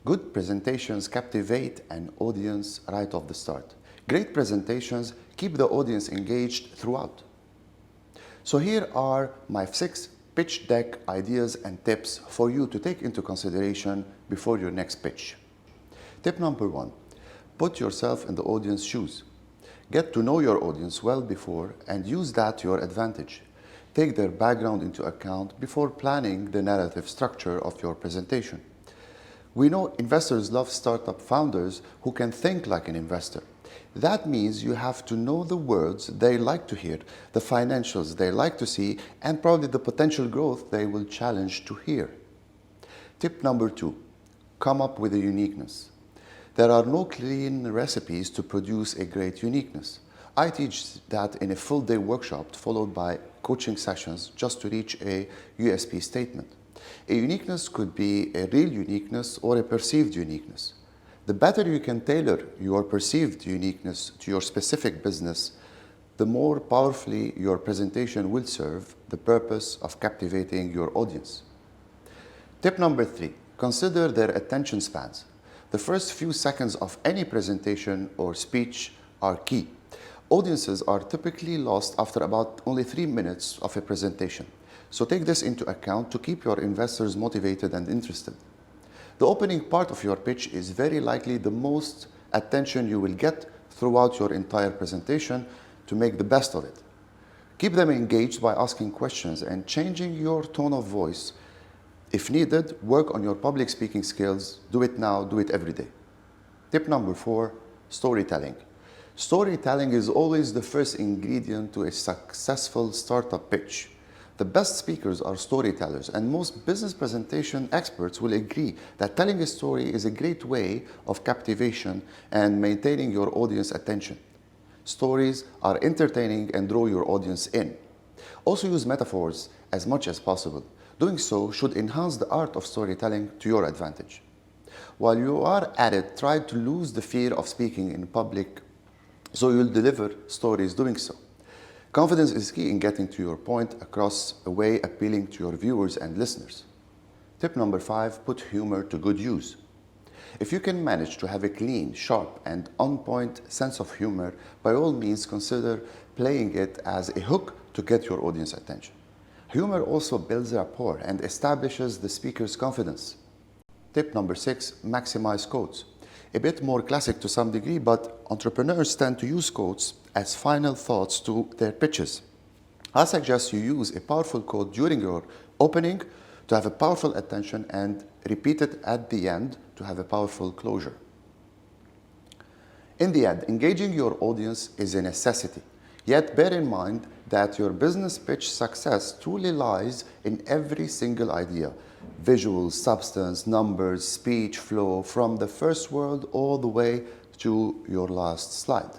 Good presentations captivate an audience right off the start. Great presentations keep the audience engaged throughout. So here are my 6 pitch deck ideas and tips for you to take into consideration before your next pitch. Tip number 1, put yourself in the audience's shoes. Get to know your audience well before and use that to your advantage. Take their background into account before planning the narrative structure of your presentation. We know investors love startup founders who can think like an investor. That means you have to know the words they like to hear, the financials they like to see, and probably the potential growth they will challenge to hear. Tip number 2, come up with a uniqueness. There are no clean recipes to produce a great uniqueness. I teach that in a full-day workshop followed by coaching sessions just to reach a USP statement. A uniqueness could be a real uniqueness or a perceived uniqueness. The better you can tailor your perceived uniqueness to your specific business, the more powerfully your presentation will serve the purpose of captivating your audience. Tip number 3, consider their attention spans. The first few seconds of any presentation or speech are key. Audiences are typically lost after about only 3 minutes of a presentation. So take this into account to keep your investors motivated and interested. The opening part of your pitch is very likely the most attention you will get throughout your entire presentation to make the best of it. Keep them engaged by asking questions and changing your tone of voice. If needed, work on your public speaking skills. Do it now, do it every day. Tip number 4, storytelling. Storytelling is always the first ingredient to a successful startup pitch. The best speakers are storytellers, and most business presentation experts will agree that telling a story is a great way of captivation and maintaining your audience attention. Stories are entertaining and draw your audience in. Also use metaphors as much as possible. Doing so should enhance the art of storytelling to your advantage. While you are at it, try to lose the fear of speaking in public so you'll deliver stories doing so. Confidence is key in getting to your point across a way appealing to your viewers and listeners. Tip number 5, put humor to good use. If you can manage to have a clean, sharp, and on-point sense of humor, by all means consider playing it as a hook to get your audience attention. Humor also builds rapport and establishes the speaker's confidence. Tip number 6, maximize quotes. A bit more classic to some degree, but entrepreneurs tend to use quotes as final thoughts to their pitches. I suggest you use a powerful quote during your opening to have a powerful attention and repeat it at the end to have a powerful closure. In the end, engaging your audience is a necessity. Yet bear in mind that your business pitch success truly lies in every single idea. Visuals, substance, numbers, speech, flow, from the first word all the way to your last slide.